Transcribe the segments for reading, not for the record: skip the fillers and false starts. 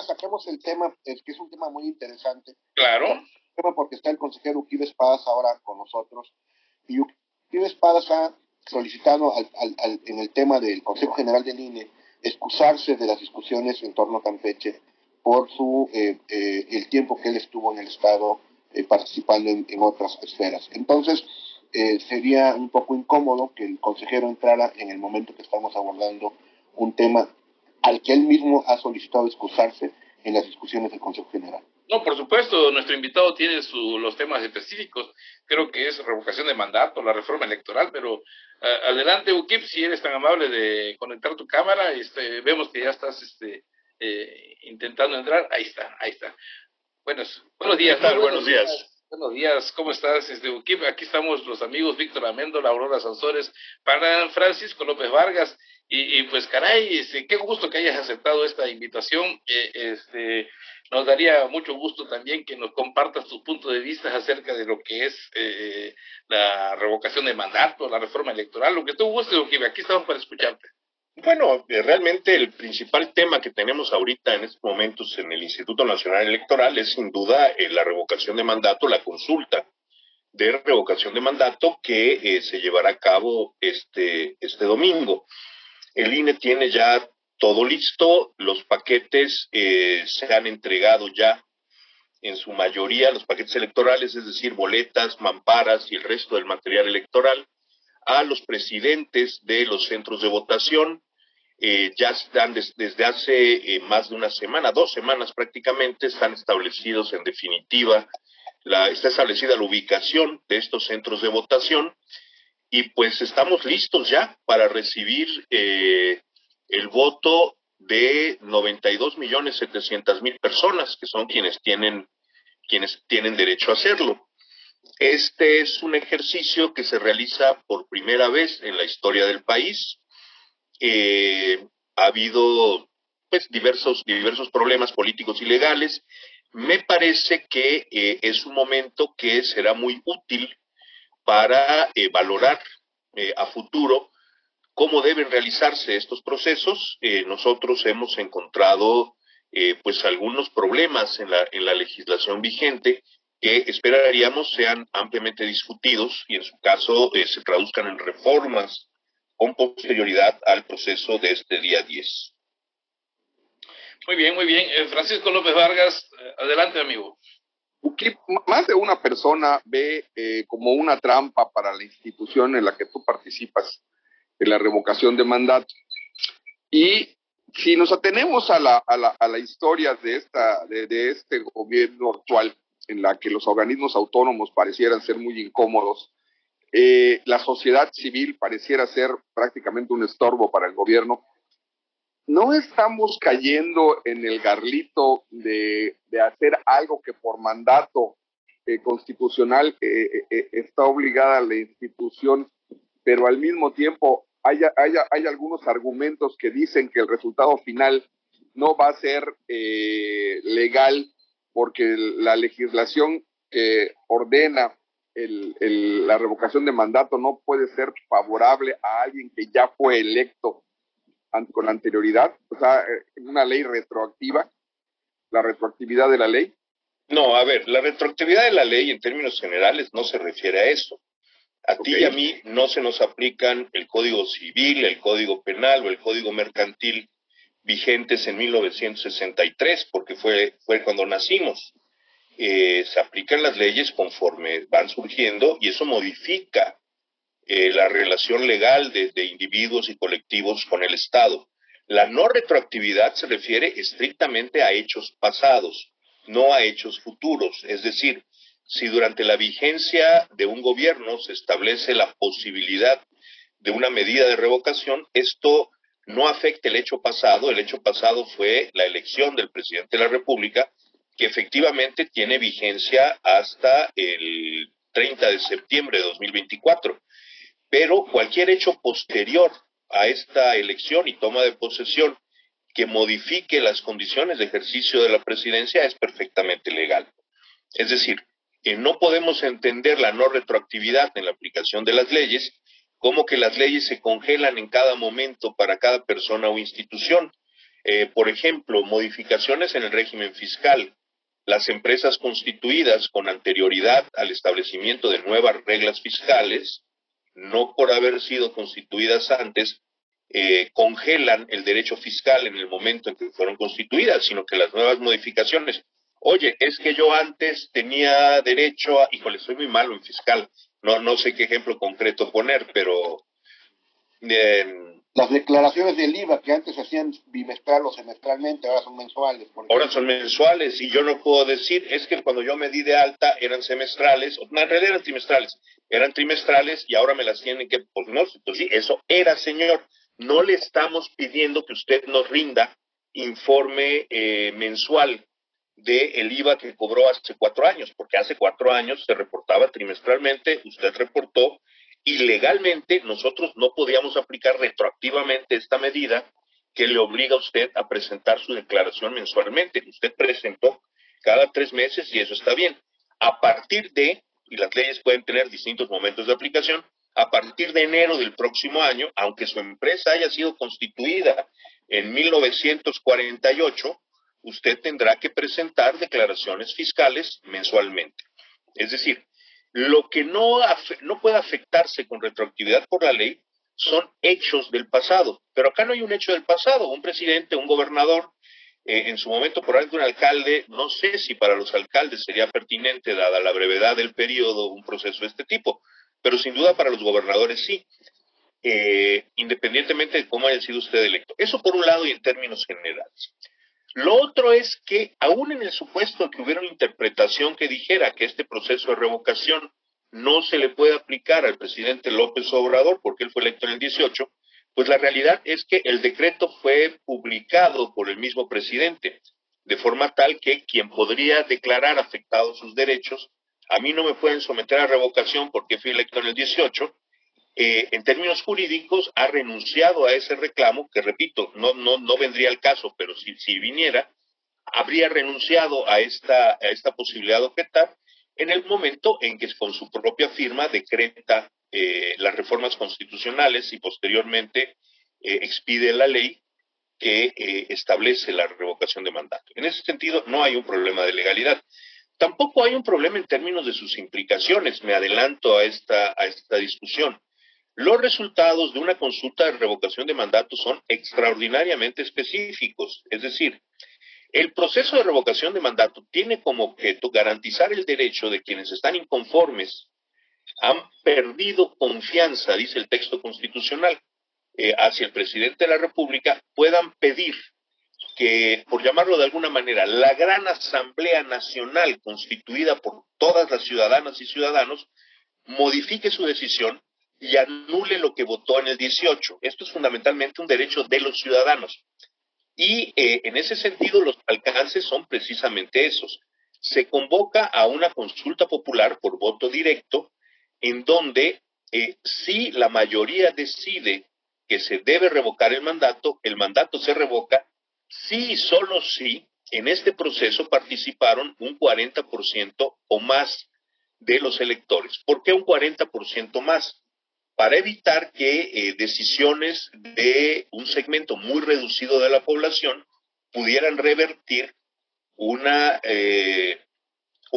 Sacamos el tema, es que es un tema muy interesante. Claro. Porque está el consejero Uquibe Espadas ahora con nosotros. Y Uquibe Espadas ha solicitado en el tema del Consejo General del INE excusarse de las discusiones en torno a Campeche por el tiempo que él estuvo en el Estado participando en otras esferas. Entonces, sería un poco incómodo que el consejero entrara en el momento que estamos abordando un tema al que él mismo ha solicitado excusarse en las discusiones del Consejo General. No, por supuesto, nuestro invitado tiene los temas específicos, creo que es revocación de mandato, la reforma electoral, pero adelante, Ukip, si eres tan amable de conectar tu cámara, vemos que ya estás intentando entrar, ahí está. Buenos días. Buenos días. Buenos días, ¿cómo estás, Ukip? Aquí estamos los amigos Víctor Amendola, Aurora Sansores, para Francisco López Vargas, y pues caray, qué gusto que hayas aceptado esta invitación, nos daría mucho gusto también que nos compartas tus puntos de vista acerca de lo que es la revocación de mandato, la reforma electoral, lo que tú gustes, Ukip, aquí estamos para escucharte. Bueno, realmente el principal tema que tenemos ahorita en estos momentos en el Instituto Nacional Electoral es sin duda la revocación de mandato, la consulta de revocación de mandato que se llevará a cabo este domingo. El INE tiene ya todo listo, los paquetes se han entregado ya en su mayoría, los paquetes electorales, es decir, boletas, mamparas y el resto del material electoral, a los presidentes de los centros de votación. Ya están desde hace más de una semana, 2 semanas prácticamente, están establecidos en definitiva, está establecida la ubicación de estos centros de votación y pues estamos listos ya para recibir el voto de 92.700.000 personas, que son quienes tienen derecho a hacerlo. Este es un ejercicio que se realiza por primera vez en la historia del país. Ha habido pues diversos problemas políticos y legales. Me parece que es un momento que será muy útil para valorar a futuro cómo deben realizarse estos procesos. Nosotros hemos encontrado pues algunos problemas en la legislación vigente que esperaríamos sean ampliamente discutidos y en su caso se traduzcan en reformas con posterioridad al proceso de este día 10. Muy bien. Francisco López Vargas, adelante, amigo. Más de una persona ve como una trampa para la institución en la que tú participas, en la revocación de mandato. Y si nos atenemos a la historia de este gobierno actual, en la que los organismos autónomos parecieran ser muy incómodos, la sociedad civil pareciera ser prácticamente un estorbo para el gobierno, no estamos cayendo en el garlito de hacer algo que por mandato constitucional está obligada a la institución, pero al mismo tiempo hay algunos argumentos que dicen que el resultado final no va a ser legal porque la legislación que ordena la revocación de mandato no puede ser favorable a alguien que ya fue electo con anterioridad, o sea, una ley retroactiva, la retroactividad de la ley. No, a ver, la retroactividad de la ley en términos generales no se refiere a eso. A ti y a mí no se nos aplican el Código Civil, el Código Penal o el Código Mercantil vigentes en 1963, porque fue cuando nacimos. Se aplican las leyes conforme van surgiendo y eso modifica la relación legal de individuos y colectivos con el Estado. La no retroactividad se refiere estrictamente a hechos pasados, no a hechos futuros. Es decir, si durante la vigencia de un gobierno se establece la posibilidad de una medida de revocación, esto no afecta el hecho pasado. El hecho pasado fue la elección del presidente de la República, que efectivamente tiene vigencia hasta el 30 de septiembre de 2024. Pero cualquier hecho posterior a esta elección y toma de posesión que modifique las condiciones de ejercicio de la presidencia es perfectamente legal. Es decir, no podemos entender la no retroactividad en la aplicación de las leyes como que las leyes se congelan en cada momento para cada persona o institución. Por ejemplo, modificaciones en el régimen fiscal. Las empresas constituidas con anterioridad al establecimiento de nuevas reglas fiscales, no por haber sido constituidas antes, congelan el derecho fiscal en el momento en que fueron constituidas, sino que las nuevas modificaciones, oye, es que yo antes tenía derecho a, híjole, soy muy malo en fiscal, no sé qué ejemplo concreto poner, pero las declaraciones del IVA que antes se hacían bimestral o semestralmente, ahora son mensuales. Ahora son mensuales y yo no puedo decir, es que cuando yo me di de alta eran semestrales, en realidad eran trimestrales y ahora me las tienen que, pues no, pues sí, eso era, señor. No le estamos pidiendo que usted nos rinda informe mensual del IVA que cobró hace 4 años, porque hace 4 años se reportaba trimestralmente, usted reportó, y legalmente nosotros no podíamos aplicar retroactivamente esta medida que le obliga a usted a presentar su declaración mensualmente. Usted presentó cada 3 meses y eso está bien. A partir de, y las leyes pueden tener distintos momentos de aplicación, a partir de enero del próximo año, aunque su empresa haya sido constituida en 1948, usted tendrá que presentar declaraciones fiscales mensualmente. Es decir, lo que no puede afectarse con retroactividad por la ley son hechos del pasado, pero acá no hay un hecho del pasado. Un presidente, un gobernador, en su momento por ejemplo un alcalde, no sé si para los alcaldes sería pertinente, dada la brevedad del periodo, un proceso de este tipo, pero sin duda para los gobernadores sí, independientemente de cómo haya sido usted electo. Eso por un lado y en términos generales. Lo otro es que, aún en el supuesto de que hubiera una interpretación que dijera que este proceso de revocación no se le puede aplicar al presidente López Obrador porque él fue electo en el 18, pues la realidad es que el decreto fue publicado por el mismo presidente, de forma tal que quien podría declarar afectados sus derechos, a mí no me pueden someter a revocación porque fui electo en el 18, en términos jurídicos ha renunciado a ese reclamo, que repito, no vendría al caso, pero si viniera, habría renunciado a esta posibilidad de objetar en el momento en que con su propia firma decreta las reformas constitucionales y posteriormente expide la ley que establece la revocación de mandato. En ese sentido, no hay un problema de legalidad. Tampoco hay un problema en términos de sus implicaciones. Me adelanto a esta discusión. Los resultados de una consulta de revocación de mandato son extraordinariamente específicos. Es decir, el proceso de revocación de mandato tiene como objeto garantizar el derecho de quienes están inconformes, han perdido confianza, dice el texto constitucional, hacia el presidente de la República, puedan pedir que, por llamarlo de alguna manera, la gran Asamblea Nacional constituida por todas las ciudadanas y ciudadanos modifique su decisión y anule lo que votó en el 18. Esto es fundamentalmente un derecho de los ciudadanos. Y en ese sentido los alcances son precisamente esos. Se convoca a una consulta popular por voto directo en donde si la mayoría decide que se debe revocar el mandato se revoca si y solo si en este proceso participaron un 40% o más de los electores. ¿Por qué un 40% más? Para evitar que decisiones de un segmento muy reducido de la población pudieran revertir un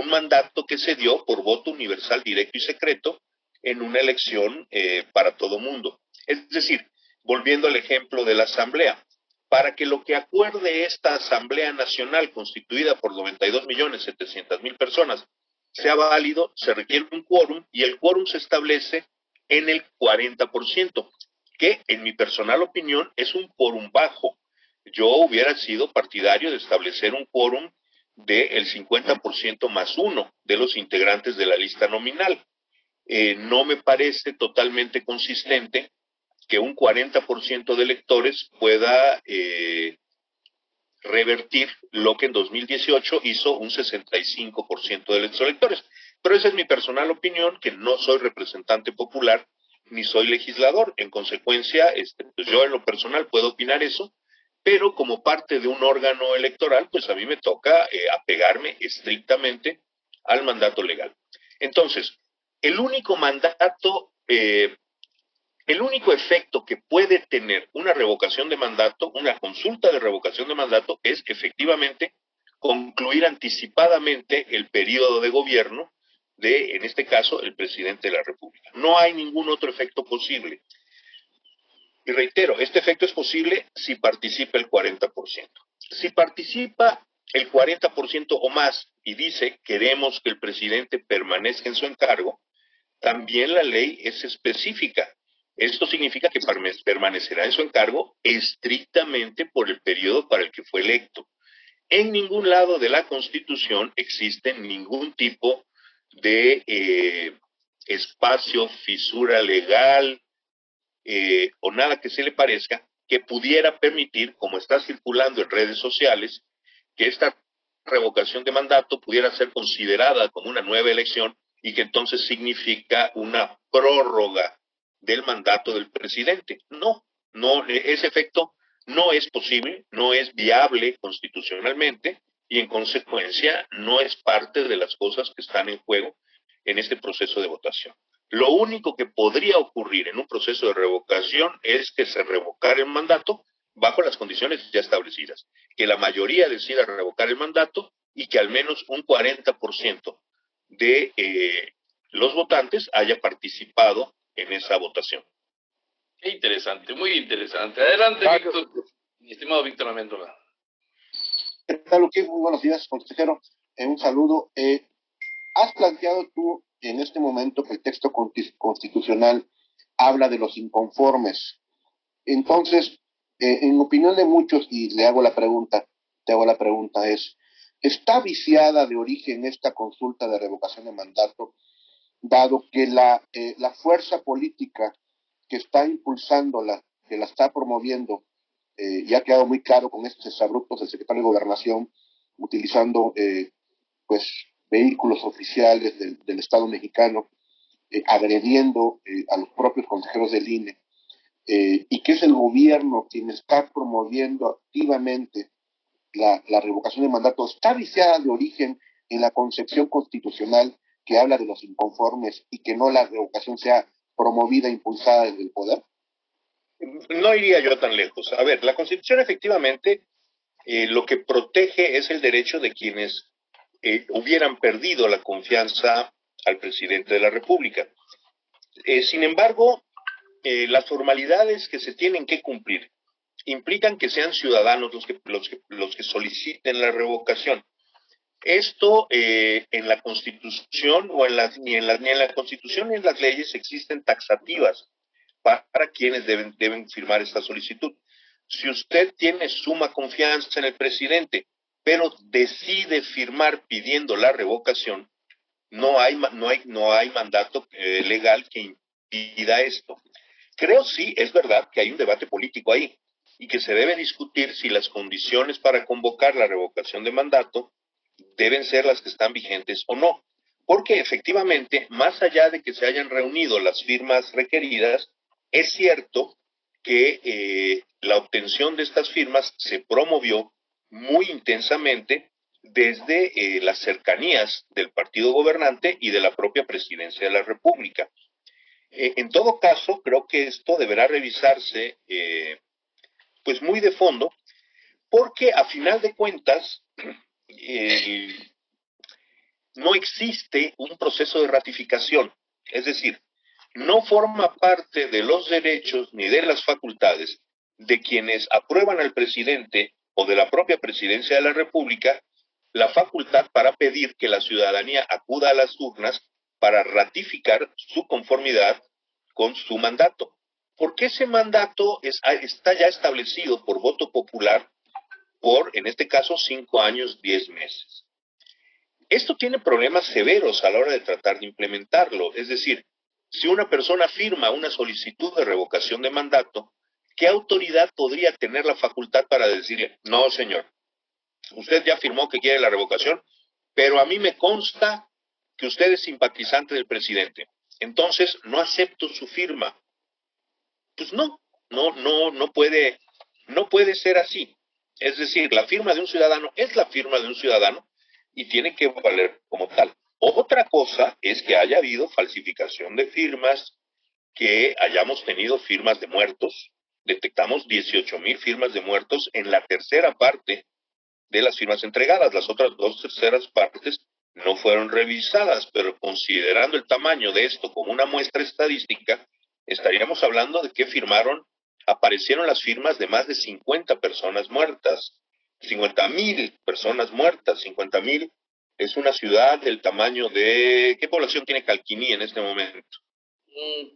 mandato que se dio por voto universal, directo y secreto en una elección para todo mundo. Es decir, volviendo al ejemplo de la Asamblea, para que lo que acuerde esta Asamblea Nacional constituida por 92.700.000 personas sea válido, se requiere un quórum y el quórum se establece en el 40%, que en mi personal opinión es un quórum bajo. Yo hubiera sido partidario de establecer un quórum del 50% más uno de los integrantes de la lista nominal. No me parece totalmente consistente que un 40% de electores pueda revertir lo que en 2018 hizo un 65% de los electores. Pero esa es mi personal opinión, que no soy representante popular ni soy legislador. En consecuencia, pues yo en lo personal puedo opinar eso, pero como parte de un órgano electoral, pues a mí me toca apegarme estrictamente al mandato legal. Entonces, el único mandato El único efecto que puede tener una revocación de mandato, una consulta de revocación de mandato, es efectivamente concluir anticipadamente el periodo de gobierno de, en este caso, el presidente de la República. No hay ningún otro efecto posible. Y reitero, este efecto es posible si participa el 40%. Si participa el 40% o más y dice queremos que el presidente permanezca en su encargo, también la ley es específica. Esto significa que permanecerá en su encargo estrictamente por el periodo para el que fue electo. En ningún lado de la Constitución existe ningún tipo de espacio, fisura legal o nada que se le parezca que pudiera permitir, como está circulando en redes sociales, que esta revocación de mandato pudiera ser considerada como una nueva elección y que entonces significa una prórroga del mandato del presidente. No, ese efecto no es posible, no es viable constitucionalmente y en consecuencia no es parte de las cosas que están en juego en este proceso de votación. Lo único que podría ocurrir en un proceso de revocación es que se revocara el mandato bajo las condiciones ya establecidas, que la mayoría decida revocar el mandato y que al menos un 40% de los votantes haya participado en esa votación. Qué interesante, muy interesante. Adelante, Víctor, mi estimado Víctor Amendola. ¿Qué tal, Luque? Muy buenos días, consejero. Un saludo. Has planteado tú en este momento que el texto constitucional habla de los inconformes. Entonces, en opinión de muchos, y te hago la pregunta, ¿está viciada de origen esta consulta de revocación de mandato, dado que la fuerza política que está impulsándola, que la está promoviendo, ya ha quedado muy claro con estos exabruptos del secretario de Gobernación, utilizando pues vehículos oficiales del Estado mexicano, agrediendo a los propios consejeros del INE, y que es el gobierno quien está promoviendo activamente la revocación de mandato, está viciada de origen en la concepción constitucional que habla de los inconformes y que no la revocación sea promovida e impulsada desde el poder? No iría yo tan lejos. A ver, la Constitución efectivamente lo que protege es el derecho de quienes hubieran perdido la confianza al presidente de la República. Sin embargo, las formalidades que se tienen que cumplir implican que sean ciudadanos los que soliciten la revocación. Esto en la Constitución ni en la Constitución ni en las leyes existen taxativas para quienes deben firmar esta solicitud. Si usted tiene suma confianza en el presidente, pero decide firmar pidiendo la revocación, no hay mandato legal que impida esto. Creo sí, es verdad que hay un debate político ahí y que se debe discutir si las condiciones para convocar la revocación de mandato deben ser las que están vigentes o no. Porque efectivamente, más allá de que se hayan reunido las firmas requeridas, es cierto que la obtención de estas firmas se promovió muy intensamente desde las cercanías del partido gobernante y de la propia presidencia de la República. En todo caso, creo que esto deberá revisarse pues muy de fondo, porque a final de cuentas no existe un proceso de ratificación, es decir, no forma parte de los derechos ni de las facultades de quienes aprueban al presidente o de la propia presidencia de la República la facultad para pedir que la ciudadanía acuda a las urnas para ratificar su conformidad con su mandato. Porque ese mandato está ya establecido por voto popular por, en este caso, 5 años, 10 meses. Esto tiene problemas severos a la hora de tratar de implementarlo. Es decir, si una persona firma una solicitud de revocación de mandato, ¿qué autoridad podría tener la facultad para decirle, no, señor, usted ya firmó que quiere la revocación, pero a mí me consta que usted es simpatizante del presidente, entonces no acepto su firma? Pues no puede ser así. Es decir, la firma de un ciudadano es la firma de un ciudadano y tiene que valer como tal. Otra cosa es que haya habido falsificación de firmas, que hayamos tenido firmas de muertos. Detectamos 18,000 firmas de muertos en la tercera parte de las firmas entregadas. Las otras 2/3 partes no fueron revisadas, pero considerando el tamaño de esto como una muestra estadística, estaríamos hablando de que aparecieron las firmas de más de 50 personas muertas, 50,000 personas muertas. 50,000 es una ciudad del tamaño de... ¿Qué población tiene Calquiní en este momento?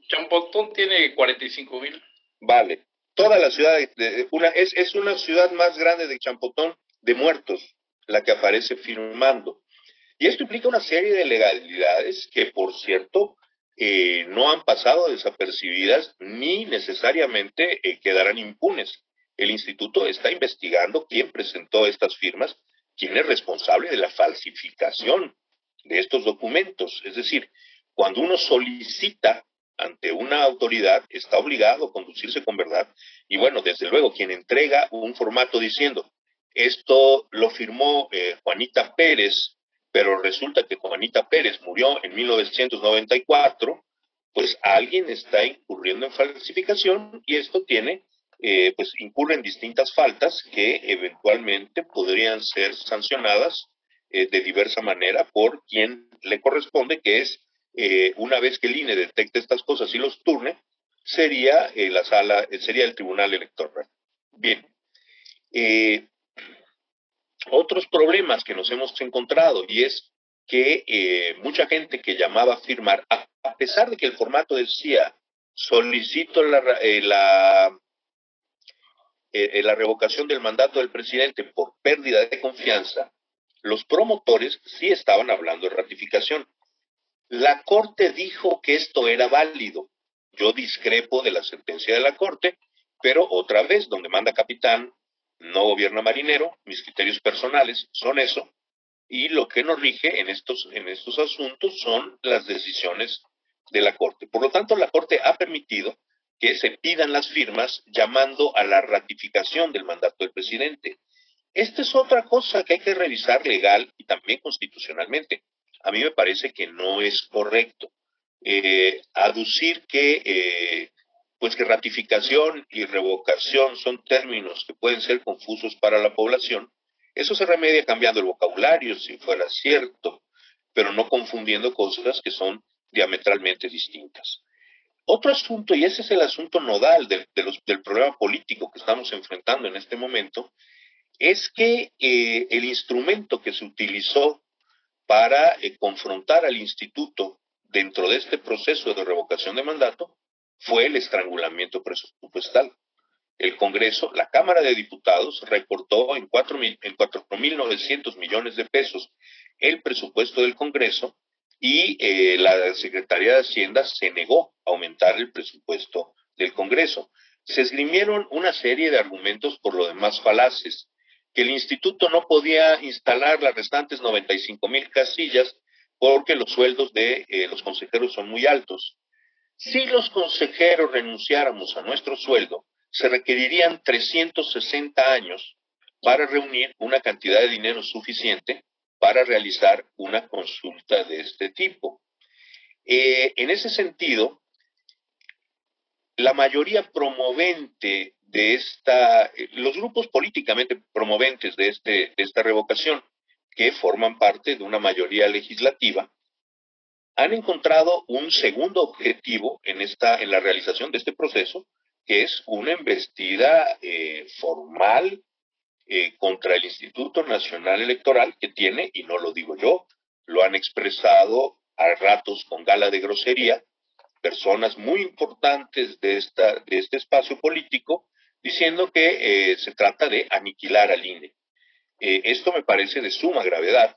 Champotón tiene 45,000. Vale, toda la ciudad es una ciudad más grande de Champotón de muertos, la que aparece firmando. Y esto implica una serie de legalidades que, por cierto, no han pasado desapercibidas ni necesariamente quedarán impunes. El instituto está investigando quién presentó estas firmas, quién es responsable de la falsificación de estos documentos. Es decir, cuando uno solicita ante una autoridad, está obligado a conducirse con verdad. Y bueno, desde luego, quien entrega un formato diciendo, esto lo firmó Juanita Pérez, pero resulta que Juanita Pérez murió en 1994, pues alguien está incurriendo en falsificación y esto pues incurre en distintas faltas que eventualmente podrían ser sancionadas de diversa manera por quien le corresponde, que es, una vez que el INE detecte estas cosas y los turne, sería sería el Tribunal Electoral. Bien. Otros problemas que nos hemos encontrado, y es que mucha gente que llamaba a firmar, a pesar de que el formato decía solicito la revocación del mandato del presidente por pérdida de confianza, los promotores sí estaban hablando de ratificación. La Corte dijo que esto era válido. Yo discrepo de la sentencia de la Corte, pero otra vez, donde manda capitán, no gobierna marinero. Mis criterios personales son eso, y lo que nos rige en estos asuntos son las decisiones de la Corte. Por lo tanto, la Corte ha permitido que se pidan las firmas llamando a la ratificación del mandato del presidente. Esta es otra cosa que hay que revisar legal y también constitucionalmente. A mí me parece que no es correcto aducir que que ratificación y revocación son términos que pueden ser confusos para la población. Eso se remedia cambiando el vocabulario, si fuera cierto, pero no confundiendo cosas que son diametralmente distintas. Otro asunto, y ese es el asunto nodal del problema político que estamos enfrentando en este momento, es que el instrumento que se utilizó para confrontar al instituto dentro de este proceso de revocación de mandato fue el estrangulamiento presupuestal. El Congreso, la Cámara de Diputados, recortó en 4,900 millones de pesos el presupuesto del Congreso y la Secretaría de Hacienda se negó a aumentar el presupuesto del Congreso. Se esgrimieron una serie de argumentos por lo demás falaces, que el instituto no podía instalar las restantes 95,000 casillas porque los sueldos de los consejeros son muy altos. Si los consejeros renunciáramos a nuestro sueldo, se requerirían 360 años para reunir una cantidad de dinero suficiente para realizar una consulta de este tipo. En ese sentido, la mayoría promovente de los grupos políticamente promoventes de esta revocación, que forman parte de una mayoría legislativa, han encontrado un segundo objetivo en la realización de este proceso, que es una embestida formal contra el Instituto Nacional Electoral, que tiene, y no lo digo yo, lo han expresado a ratos con gala de grosería, personas muy importantes de este espacio político, diciendo que se trata de aniquilar al INE. Esto me parece de suma gravedad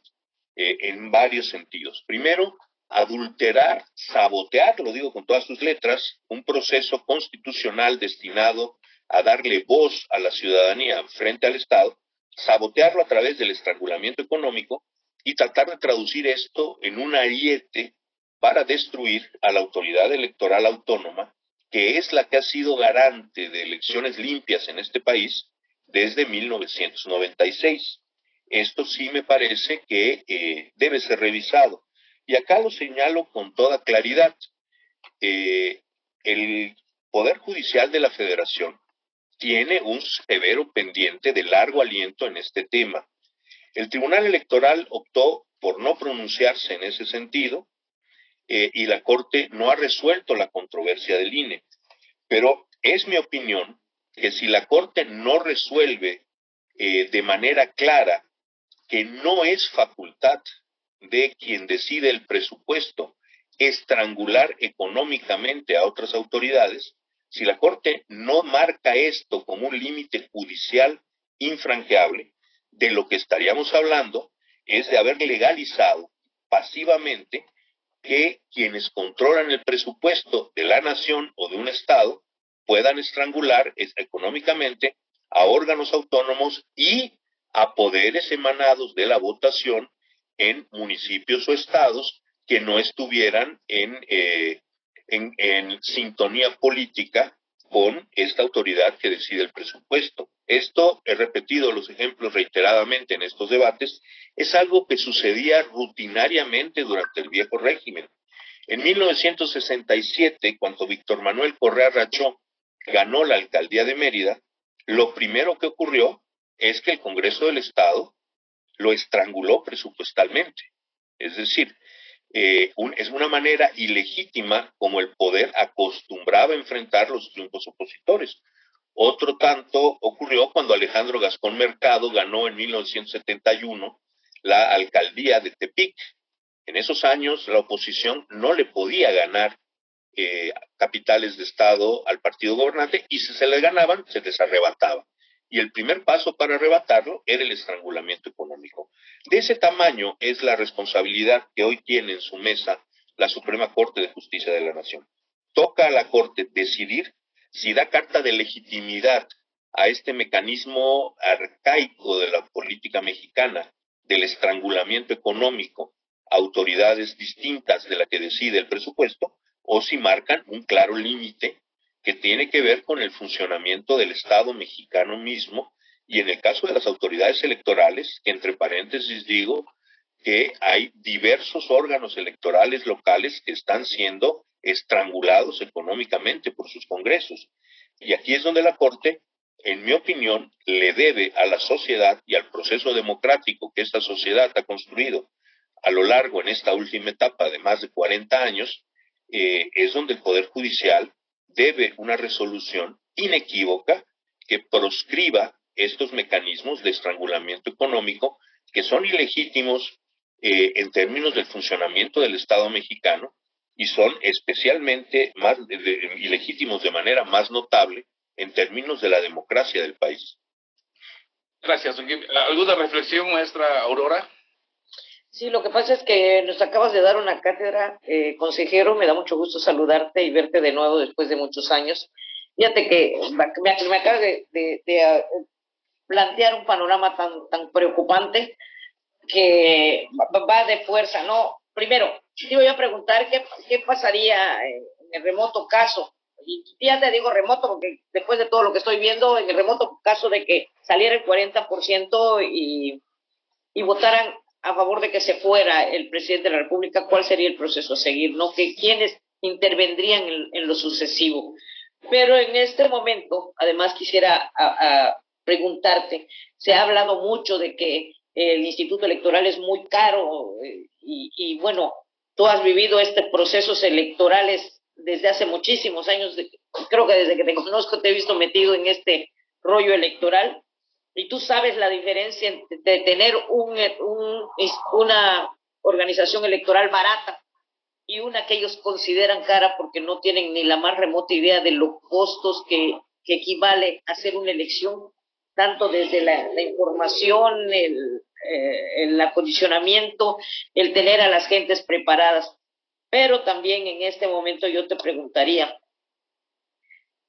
en varios sentidos. Primero, adulterar, sabotear, lo digo con todas sus letras, un proceso constitucional destinado a darle voz a la ciudadanía frente al Estado, sabotearlo a través del estrangulamiento económico y tratar de traducir esto en un ariete para destruir a la autoridad electoral autónoma, que es la que ha sido garante de elecciones limpias en este país desde 1996. Esto sí me parece que debe ser revisado. Y acá lo señalo con toda claridad. el Poder Judicial de la Federación tiene un severo pendiente de largo aliento en este tema. El Tribunal Electoral optó por no pronunciarse en ese sentido y la Corte no ha resuelto la controversia del INE. Pero es mi opinión que si la Corte no resuelve de manera clara que no es facultad de quien decide el presupuesto estrangular económicamente a otras autoridades, si la Corte no marca esto como un límite judicial infranqueable, de lo que estaríamos hablando es de haber legalizado pasivamente que quienes controlan el presupuesto de la nación o de un estado puedan estrangular económicamente a órganos autónomos y a poderes emanados de la votación en municipios o estados que no estuvieran en sintonía política con esta autoridad que decide el presupuesto. Esto, he repetido los ejemplos reiteradamente en estos debates, es algo que sucedía rutinariamente durante el viejo régimen. En 1967, cuando Víctor Manuel Correa Rachó ganó la alcaldía de Mérida, lo primero que ocurrió es que el Congreso del Estado lo estranguló presupuestalmente. Es decir, es una manera ilegítima como el poder acostumbraba a enfrentar los triunfos opositores. Otro tanto ocurrió cuando Alejandro Gascón Mercado ganó en 1971 la alcaldía de Tepic. En esos años la oposición no le podía ganar capitales de estado al partido gobernante y si se le ganaban, se les arrebataba. Y el primer paso para arrebatarlo era el estrangulamiento económico. De ese tamaño es la responsabilidad que hoy tiene en su mesa la Suprema Corte de Justicia de la Nación. Toca a la Corte decidir si da carta de legitimidad a este mecanismo arcaico de la política mexicana, del estrangulamiento económico, autoridades distintas de la que decide el presupuesto, o si marcan un claro límite que tiene que ver con el funcionamiento del Estado mexicano mismo, y en el caso de las autoridades electorales, que entre paréntesis digo que hay diversos órganos electorales locales que están siendo estrangulados económicamente por sus congresos. Y aquí es donde la Corte, en mi opinión, le debe a la sociedad y al proceso democrático que esta sociedad ha construido a lo largo en esta última etapa de más de 40 años, es donde el Poder Judicial debe una resolución inequívoca que proscriba estos mecanismos de estrangulamiento económico que son ilegítimos en términos del funcionamiento del Estado mexicano y son especialmente ilegítimos de manera más notable en términos de la democracia del país. Gracias. ¿Alguna reflexión, maestra Aurora? Sí, lo que pasa es que nos acabas de dar una cátedra, consejero, me da mucho gusto saludarte y verte de nuevo después de muchos años. Fíjate que me acabas de plantear un panorama tan preocupante que va de fuerza, ¿no? Primero, te voy a preguntar qué pasaría en el remoto caso, y ya te digo remoto porque después de todo lo que estoy viendo, en el remoto caso de que saliera el 40% y votaran a favor de que se fuera el presidente de la República, ¿cuál sería el proceso a seguir? ¿No? ¿Quiénes intervendrían en lo sucesivo? Pero en este momento, además quisiera preguntarte, se ha hablado mucho de que el Instituto Electoral es muy caro y bueno, tú has vivido estos procesos electorales desde hace muchísimos años, creo que desde que te conozco te he visto metido en este rollo electoral. Y tú sabes la diferencia de tener una organización electoral barata y una que ellos consideran cara porque no tienen ni la más remota idea de los costos que equivale a hacer una elección, tanto desde la información, el acondicionamiento, el tener a las gentes preparadas. Pero también en este momento yo te preguntaría,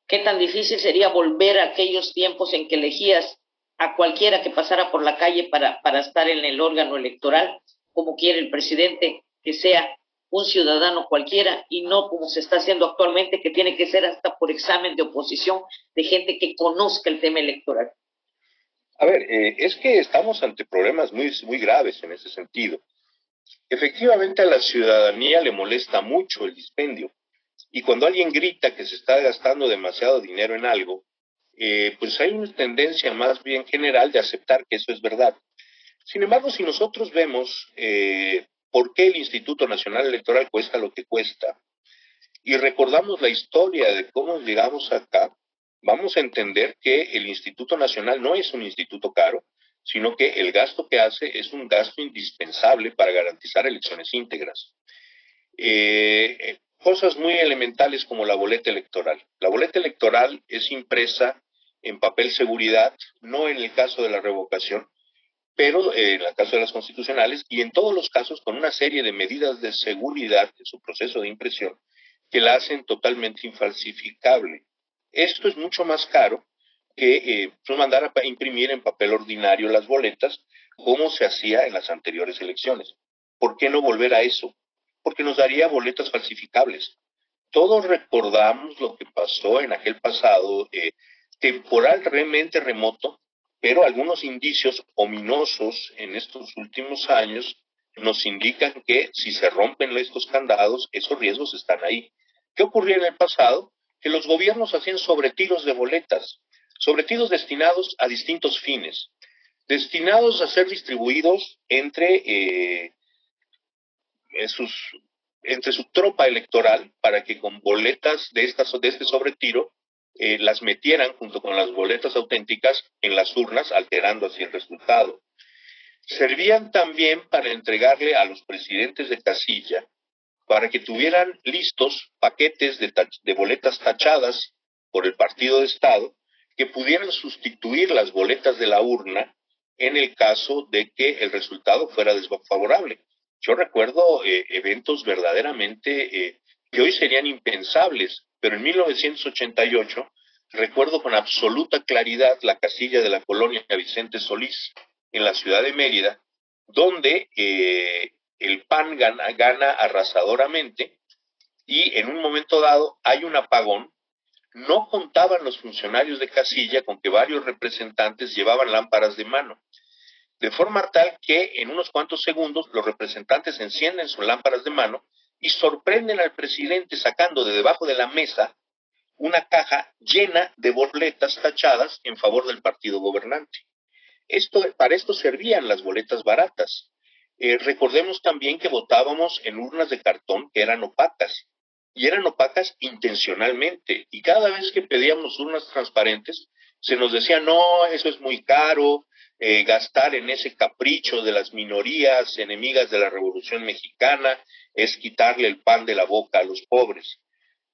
¿qué tan difícil sería volver a aquellos tiempos en que elegías a cualquiera que pasara por la calle para estar en el órgano electoral, como quiere el presidente, que sea un ciudadano cualquiera y no como se está haciendo actualmente, que tiene que ser hasta por examen de oposición de gente que conozca el tema electoral? A ver, es que estamos ante problemas muy graves en ese sentido. Efectivamente, a la ciudadanía le molesta mucho el dispendio. Y cuando alguien grita que se está gastando demasiado dinero en algo, pues hay una tendencia más bien general de aceptar que eso es verdad. Sin embargo, si nosotros vemos por qué el Instituto Nacional Electoral cuesta lo que cuesta, y recordamos la historia de cómo llegamos acá, vamos a entender que el Instituto Nacional no es un instituto caro, sino que el gasto que hace es un gasto indispensable para garantizar elecciones íntegras. Cosas muy elementales como la boleta electoral. La boleta electoral es impresa en papel seguridad, no en el caso de la revocación, pero en el caso de las constitucionales y en todos los casos con una serie de medidas de seguridad en su proceso de impresión que la hacen totalmente infalsificable. Esto es mucho más caro que mandar a imprimir en papel ordinario las boletas como se hacía en las anteriores elecciones. ¿Por qué no volver a eso? Porque nos daría boletas falsificables. Todos recordamos lo que pasó en aquel pasado temporalmente remoto, pero algunos indicios ominosos en estos últimos años nos indican que si se rompen estos candados, esos riesgos están ahí. ¿Qué ocurría en el pasado? Que los gobiernos hacían sobretiros de boletas, sobretiros destinados a distintos fines, destinados a ser distribuidos entre su tropa electoral para que con boletas de este sobretiro las metieran junto con las boletas auténticas en las urnas, alterando así el resultado. Servían también para entregarle a los presidentes de casilla para que tuvieran listos paquetes de boletas tachadas por el partido de Estado que pudieran sustituir las boletas de la urna en el caso de que el resultado fuera desfavorable. Yo recuerdo eventos verdaderamente que hoy serían impensables, pero en 1988 recuerdo con absoluta claridad la casilla de la colonia Vicente Solís en la ciudad de Mérida, donde el PAN gana arrasadoramente y en un momento dado hay un apagón. No contaban los funcionarios de casilla con que varios representantes llevaban lámparas de mano, de forma tal que en unos cuantos segundos los representantes encienden sus lámparas de mano y sorprenden al presidente sacando de debajo de la mesa una caja llena de boletas tachadas en favor del partido gobernante. Para esto servían las boletas baratas. Recordemos también que votábamos en urnas de cartón que eran opacas, y eran opacas intencionalmente, y cada vez que pedíamos urnas transparentes, se nos decía, no, eso es muy caro, gastar en ese capricho de las minorías enemigas de la Revolución Mexicana es quitarle el pan de la boca a los pobres.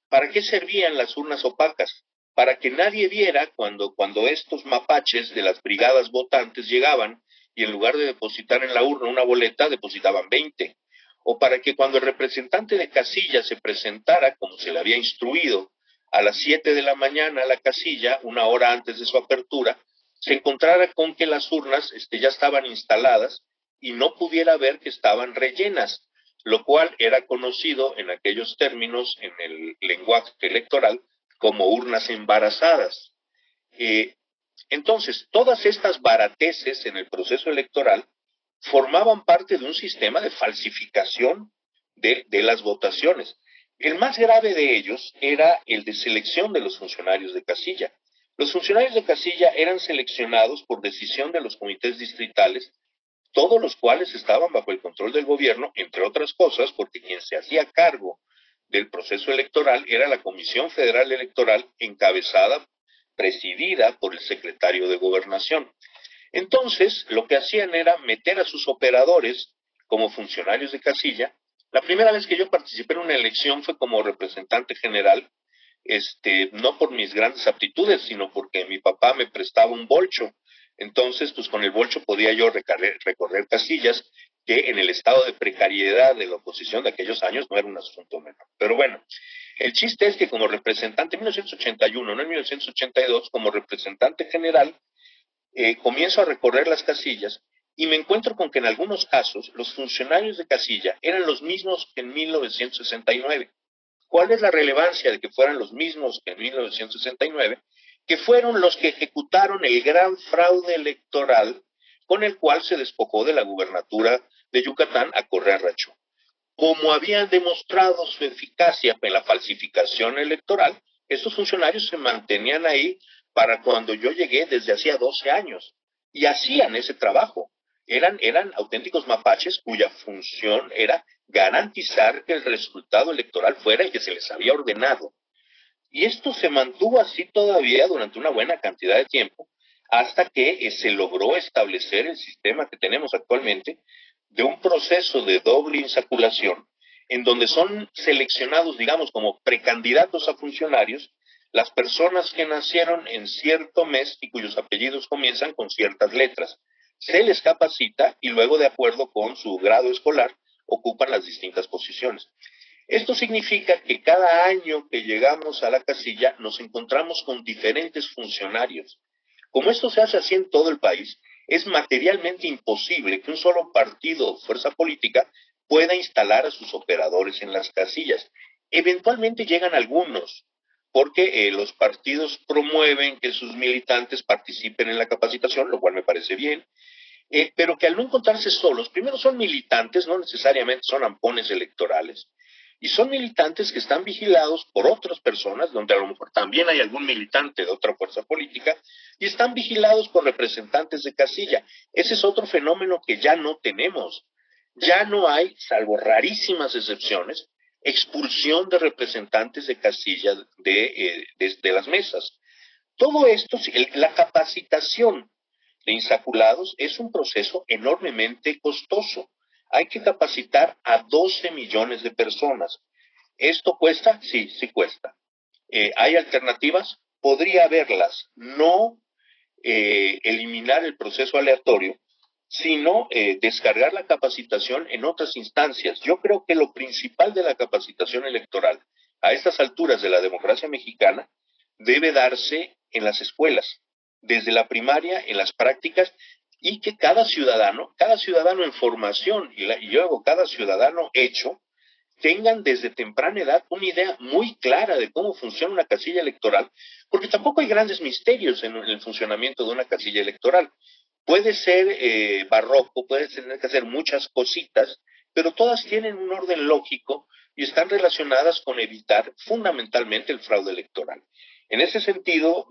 ¿Para qué servían las urnas opacas? Para que nadie viera cuando estos mapaches de las brigadas votantes llegaban y en lugar de depositar en la urna una boleta, depositaban 20. O para que cuando el representante de casilla se presentara, como se le había instruido, a las 7 de la mañana a la casilla, una hora antes de su apertura, se encontrara con que las urnas ya estaban instaladas y no pudiera ver que estaban rellenas, lo cual era conocido en aquellos términos, en el lenguaje electoral, como urnas embarazadas. Entonces, todas estas barateces en el proceso electoral formaban parte de un sistema de falsificación de las votaciones. El más grave de ellos era el de selección de los funcionarios de casilla. Los funcionarios de casilla eran seleccionados por decisión de los comités distritales, todos los cuales estaban bajo el control del gobierno, entre otras cosas, porque quien se hacía cargo del proceso electoral era la Comisión Federal Electoral, presidida por el secretario de Gobernación. Entonces, lo que hacían era meter a sus operadores como funcionarios de casilla. La primera vez que yo participé en una elección fue como representante general, no por mis grandes aptitudes, sino porque mi papá me prestaba un bolcho. Entonces, pues con el bolcho podía yo recorrer casillas, que en el estado de precariedad de la oposición de aquellos años no era un asunto menor. Pero bueno, el chiste es que como representante en 1981, no en 1982, como representante general, comienzo a recorrer las casillas y me encuentro con que en algunos casos los funcionarios de casilla eran los mismos que en 1969. ¿Cuál es la relevancia de que fueran los mismos que en 1969? Que fueron los que ejecutaron el gran fraude electoral con el cual se despojó de la gubernatura de Yucatán a Correa Racho. como habían demostrado su eficacia en la falsificación electoral, estos funcionarios se mantenían ahí para cuando yo llegué desde hacía 12 años y hacían ese trabajo. Eran auténticos mapaches cuya función era garantizar que el resultado electoral fuera el que se les había ordenado. Y esto se mantuvo así todavía durante una buena cantidad de tiempo, hasta que se logró establecer el sistema que tenemos actualmente de un proceso de doble insaculación, en donde son seleccionados, digamos, como precandidatos a funcionarios, las personas que nacieron en cierto mes y cuyos apellidos comienzan con ciertas letras. Se les capacita y luego, de acuerdo con su grado escolar, ocupan las distintas posiciones. Esto significa que cada año que llegamos a la casilla nos encontramos con diferentes funcionarios. Como esto se hace así en todo el país, es materialmente imposible que un solo partido o fuerza política pueda instalar a sus operadores en las casillas. Eventualmente llegan algunos, porque los partidos promueven que sus militantes participen en la capacitación, lo cual me parece bien, pero que al no encontrarse solos, primero son militantes, no necesariamente son ampones electorales, y son militantes que están vigilados por otras personas, donde a lo mejor también hay algún militante de otra fuerza política, y están vigilados por representantes de casilla. Ese es otro fenómeno que ya no tenemos. Ya no hay, salvo rarísimas excepciones, expulsión de representantes de casilla de las mesas. Todo esto, la capacitación de insaculados es un proceso enormemente costoso. Hay que capacitar a 12 millones de personas. ¿Esto cuesta? Sí, sí cuesta. ¿Hay alternativas? Podría haberlas. No eliminar el proceso aleatorio, sino descargar la capacitación en otras instancias. Yo creo que lo principal de la capacitación electoral a estas alturas de la democracia mexicana debe darse en las escuelas, desde la primaria, en las prácticas, y que cada ciudadano en formación y luego cada ciudadano hecho, tengan desde temprana edad una idea muy clara de cómo funciona una casilla electoral, porque tampoco hay grandes misterios en el funcionamiento de una casilla electoral. Puede ser barroco, puede tener que hacer muchas cositas, pero todas tienen un orden lógico y están relacionadas con evitar fundamentalmente el fraude electoral. En ese sentido,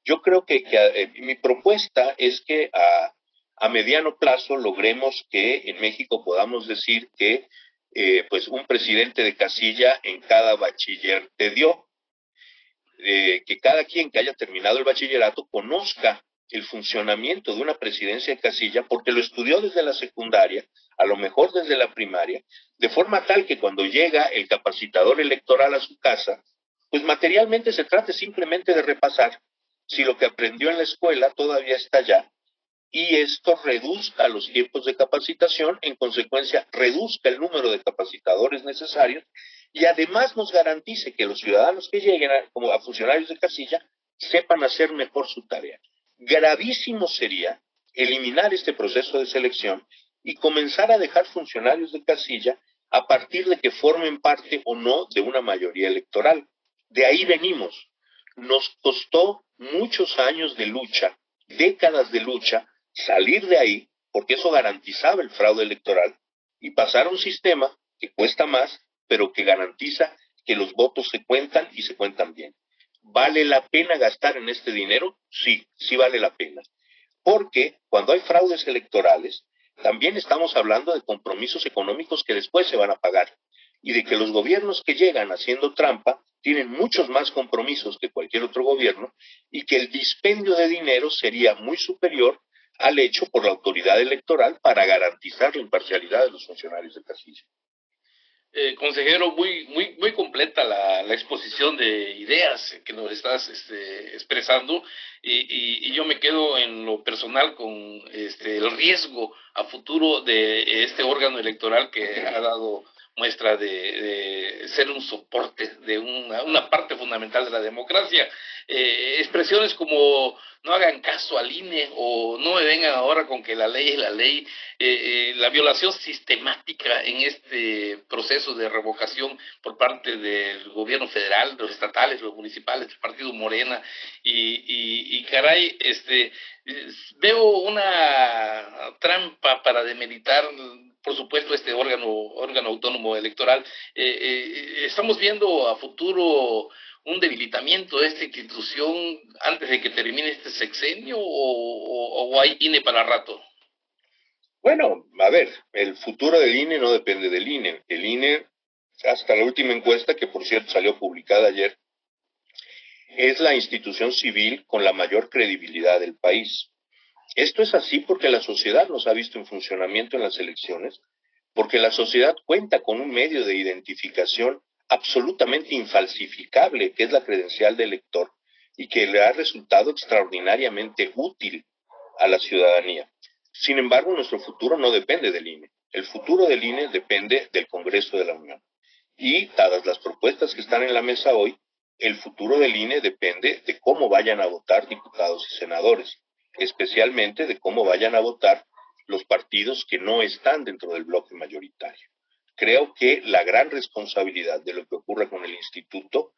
yo creo que mi propuesta es que a mediano plazo logremos que en México podamos decir que pues un presidente de casilla en cada bachiller te dio, que cada quien que haya terminado el bachillerato conozca el funcionamiento de una presidencia de casilla porque lo estudió desde la secundaria, a lo mejor desde la primaria, de forma tal que cuando llega el capacitador electoral a su casa, pues materialmente se trate simplemente de repasar si lo que aprendió en la escuela todavía está allá, y esto reduzca los tiempos de capacitación, en consecuencia reduzca el número de capacitadores necesarios y además nos garantice que los ciudadanos que lleguen como a funcionarios de casilla sepan hacer mejor su tarea. Gravísimo sería eliminar este proceso de selección y comenzar a dejar funcionarios de casilla a partir de que formen parte o no de una mayoría electoral. De ahí venimos. Nos costó muchos años de lucha, décadas de lucha, salir de ahí, porque eso garantizaba el fraude electoral, y pasar a un sistema que cuesta más, pero que garantiza que los votos se cuentan y se cuentan bien. ¿Vale la pena gastar en este dinero? Sí, sí vale la pena. Porque cuando hay fraudes electorales, también estamos hablando de compromisos económicos que después se van a pagar, y de que los gobiernos que llegan haciendo trampa tienen muchos más compromisos que cualquier otro gobierno, y que el dispendio de dinero sería muy superior al hecho por la autoridad electoral para garantizar la imparcialidad de los funcionarios de casilla. Consejero, muy completa la exposición de ideas que nos estás expresando, y yo me quedo en lo personal con el riesgo a futuro de este órgano electoral que ha dado muestra de ser un soporte de una parte fundamental de la democracia. Expresiones como no hagan caso al INE o no me vengan ahora con que la ley es la ley, la violación sistemática en este proceso de revocación por parte del gobierno federal, de los estatales, los municipales, del partido Morena, y caray, veo una trampa para demeritar por supuesto, este órgano autónomo electoral. ¿Estamos viendo a futuro un debilitamiento de esta institución antes de que termine este sexenio o hay INE para rato? Bueno, a ver, el futuro del INE no depende del INE. El INE, hasta la última encuesta, que por cierto salió publicada ayer, es la institución civil con la mayor credibilidad del país. Esto es así porque la sociedad nos ha visto en funcionamiento en las elecciones, porque la sociedad cuenta con un medio de identificación absolutamente infalsificable, que es la credencial del elector, y que le ha resultado extraordinariamente útil a la ciudadanía. Sin embargo, nuestro futuro no depende del INE. El futuro del INE depende del Congreso de la Unión. Y, dadas las propuestas que están en la mesa hoy, el futuro del INE depende de cómo vayan a votar diputados y senadores, especialmente de cómo vayan a votar los partidos que no están dentro del bloque mayoritario. Creo que la gran responsabilidad de lo que ocurra con el instituto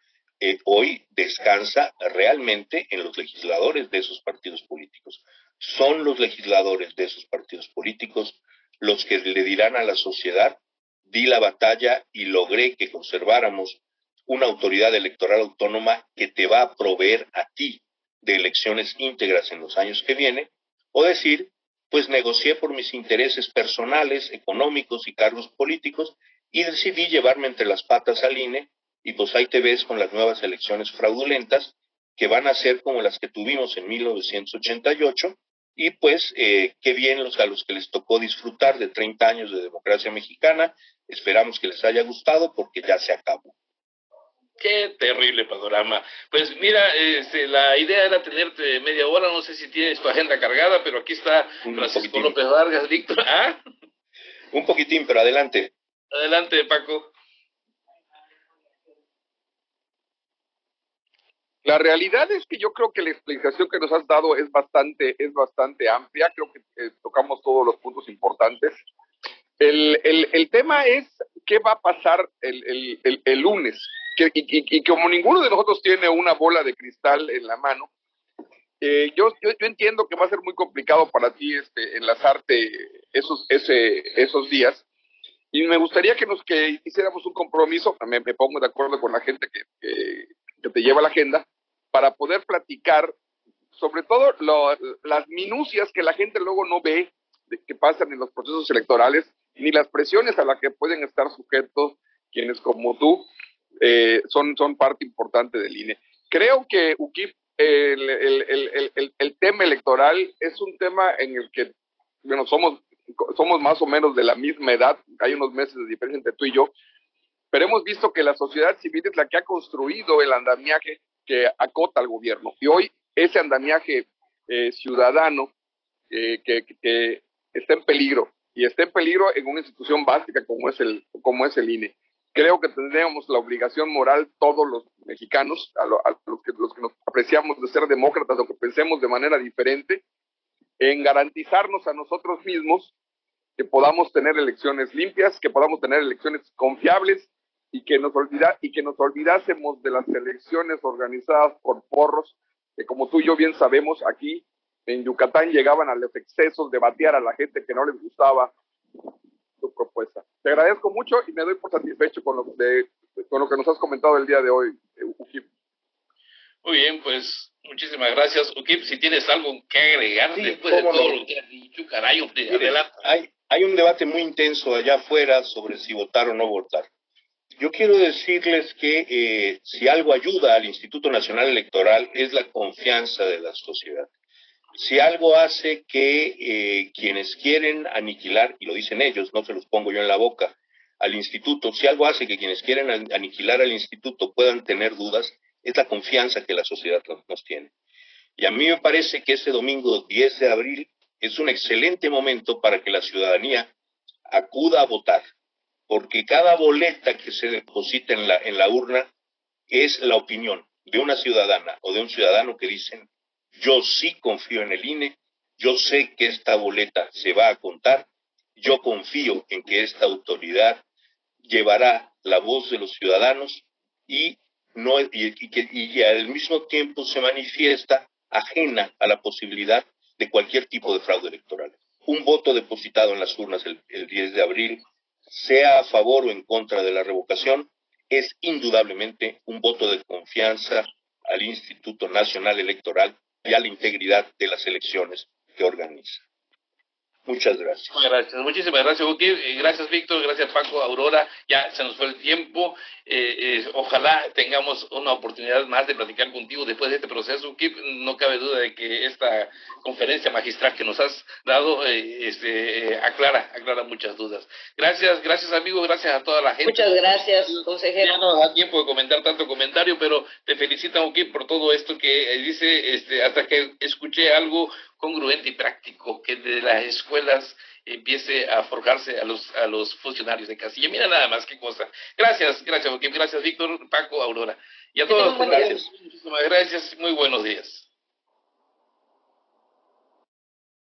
hoy descansa realmente en los legisladores de esos partidos políticos. Son los legisladores de esos partidos políticos los que le dirán a la sociedad: di la batalla y logré que conserváramos una autoridad electoral autónoma que te va a proveer a ti de elecciones íntegras en los años que vienen, o decir, pues negocié por mis intereses personales, económicos y cargos políticos y decidí llevarme entre las patas al INE, y pues ahí te ves con las nuevas elecciones fraudulentas que van a ser como las que tuvimos en 1988, y pues qué bien a los que les tocó disfrutar de 30 años de democracia mexicana. Esperamos que les haya gustado porque ya se acabó. Qué terrible panorama. Pues mira, la idea era tenerte media hora, no sé si tienes tu agenda cargada, pero aquí está Francisco López Vargas, Víctor. ¿Ah? Un poquitín, pero adelante. Adelante, Paco. La realidad es que yo creo que la explicación que nos has dado es bastante amplia. Creo que tocamos todos los puntos importantes. El tema es qué va a pasar el lunes. Y como ninguno de nosotros tiene una bola de cristal en la mano, yo entiendo que va a ser muy complicado para ti enlazarte esos días. Y me gustaría que hiciéramos un compromiso. Me pongo de acuerdo con la gente que te lleva la agenda, para poder platicar sobre todo las minucias que la gente luego no ve que pasan en los procesos electorales, ni las presiones a las que pueden estar sujetos quienes como tú son parte importante del INE. Creo que UKIP, el tema electoral es un tema en el que, bueno, somos más o menos de la misma edad, hay unos meses de diferencia entre tú y yo, pero hemos visto que la sociedad civil es la que ha construido el andamiaje que acota al gobierno. Y hoy ese andamiaje ciudadano que está en peligro, y está en peligro en una institución básica como es el INE. Creo que tendríamos la obligación moral, todos los mexicanos, a los que nos apreciamos de ser demócratas o que pensemos de manera diferente, en garantizarnos a nosotros mismos que podamos tener elecciones limpias, que podamos tener elecciones confiables, y que nos olvidásemos de las elecciones organizadas por porros, que como tú y yo bien sabemos, aquí en Yucatán llegaban a los excesos de batear a la gente que no les gustaba tu propuesta. Te agradezco mucho y me doy por satisfecho con lo que nos has comentado el día de hoy, UKIP. Muy bien, pues muchísimas gracias, UKIP. Si tienes algo que agregar después de todo lo que has dicho, caray, adelante. Hay un debate muy intenso allá afuera sobre si votar o no votar. Yo quiero decirles que si algo ayuda al Instituto Nacional Electoral es la confianza de la sociedad. Si algo hace que quienes quieren aniquilar, y lo dicen ellos, no se los pongo yo en la boca, al instituto, si algo hace que quienes quieren aniquilar al instituto puedan tener dudas, es la confianza que la sociedad nos tiene. Y a mí me parece que ese domingo 10 de abril es un excelente momento para que la ciudadanía acuda a votar, porque cada boleta que se deposita en la urna es la opinión de una ciudadana o de un ciudadano que dicen: yo sí confío en el INE, yo sé que esta boleta se va a contar, yo confío en que esta autoridad llevará la voz de los ciudadanos y al mismo tiempo se manifiesta ajena a la posibilidad de cualquier tipo de fraude electoral. un voto depositado en las urnas el 10 de abril, sea a favor o en contra de la revocación, es indudablemente un voto de confianza al Instituto Nacional Electoral y a la integridad de las elecciones que organiza. Muchas gracias. Muchísimas gracias, Ukip. Gracias, Víctor. Gracias, Paco, Aurora. Ya se nos fue el tiempo. Ojalá tengamos una oportunidad más de platicar contigo después de este proceso, Ukip. No cabe duda de que esta conferencia magistral que nos has dado aclara muchas dudas. Gracias, amigos. Gracias a toda la gente. Muchas gracias, consejero. Ya no nos da tiempo de comentar tanto comentario, pero te felicitan, Ukip, por todo esto que dice, hasta que escuché algo congruente y práctico, que de las escuelas empiece a forjarse a los funcionarios de casilla. Mira nada más qué cosa. Gracias, Joaquín. Gracias, Víctor, Paco, Aurora. Y a todos, gracias. Muchísimas gracias. Muy buenos días.